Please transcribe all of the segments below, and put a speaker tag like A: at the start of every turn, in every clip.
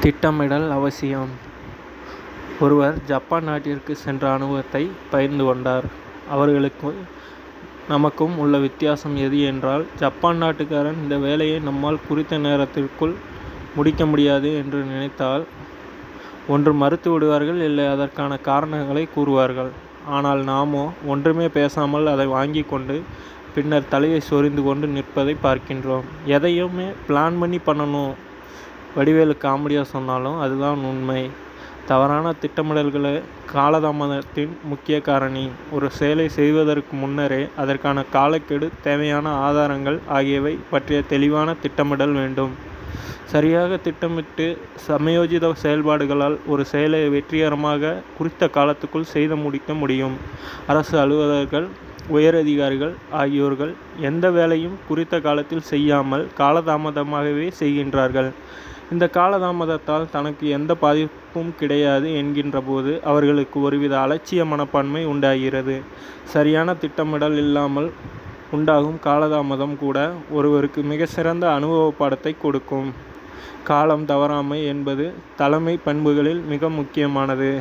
A: திட்டமிடல் அவசியம். ஒருவர் ஜப்பான் நாட்டிற்கு சென்ற அனுபவத்தை பகிர்ந்து கொண்டார். அவர்களுக்கும் நமக்கும் உள்ள வித்தியாசம் எது என்றால், ஜப்பான் நாட்டுக்காரன் இந்த வேலையை நம்மால் குறித்த நேரத்திற்குள் முடிக்க முடியாது என்று நினைத்தால் ஒன்று மறுத்து விடுவார்கள், இல்லை அதற்கான காரணங்களை கூறுவார்கள். ஆனால் நாமோ ஒன்றுமே பேசாமல் அதை வாங்கி கொண்டு பின்னர் தலையை சொரிந்து கொண்டு நிற்பதை பார்க்கின்றோம். எதையுமே பிளான் பண்ணி பண்ணணும். வடிவேலு காமெடியாக சொன்னாலும் அதுதான் உண்மை. தவறான திட்டமிடல்களே காலதாமதத்தின் முக்கிய காரணி. ஒரு செயலை செய்வதற்கு முன்னரே அதற்கான காலக்கெடு, தேவையான ஆதாரங்கள் ஆகியவை பற்றிய தெளிவான திட்டமிடல் வேண்டும். சரியாக திட்டமிட்டு சமயோஜித செயல்பாடுகளால் ஒரு செயலை வெற்றிகரமாக குறித்த காலத்துக்குள் செய்து முடிக்க முடியும். அரசு அலுவலர்கள், உயரதிகாரிகள் ஆகியோர்கள் எந்த வேலையும் குறித்த காலத்தில் செய்யாமல் காலதாமதமாகவே செய்கின்றார்கள். இந்த காலதாமதத்தால் தனக்கு எந்த பாதிப்பும் கிடையாது என்கின்ற போது அவர்களுக்கு ஒருவித அலட்சிய மனப்பான்மை உண்டாகிறது. சரியான திட்டமிடல் இல்லாமல் உண்டாகும் காலதாமதம் கூட ஒருவருக்கு மிக சிறந்த அனுபவ பாடத்தை கொடுக்கும். காலம் தவறாமை என்பது தலைமை பண்புகளில் மிக முக்கியமானது.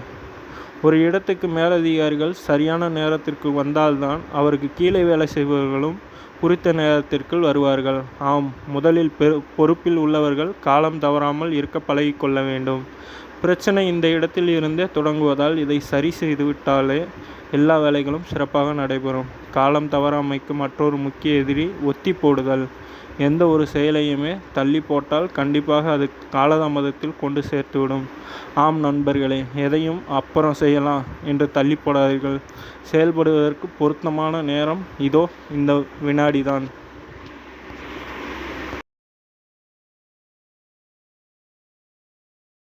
A: ஒரு இடத்துக்கு மேலதிகாரிகள் சரியான நேரத்திற்கு வந்தால்தான் அவருக்கு கீழே வேலை செய்பவர்களும் குறித்த நேரத்திற்குள் வருவார்கள். ஆம், முதலில் பொறுப்பில் உள்ளவர்கள் காலம் தவறாமல் இருக்க பழகிக்கொள்ள வேண்டும். பிரச்சனை இந்த இடத்தில் இருந்தே தொடங்குவதால் இதை சரி செய்துவிட்டாலே எல்லா வேலைகளும் சிறப்பாக நடைபெறும். காலம் தவறாமைக்கு மற்றொரு முக்கிய எதிரி ஒத்தி போடுதல். எந்த ஒரு செயலையுமே தள்ளி போட்டால் கண்டிப்பாக அது காலதாமதத்தில் கொண்டு சேர்த்துவிடும். ஆம் நண்பர்களே, எதையும் அப்புறம் செய்யலாம் என்று தள்ளி போடாதீர்கள். செயல்படுவதற்கு பொருத்தமான நேரம் இதோ இந்த வினாடிதான்.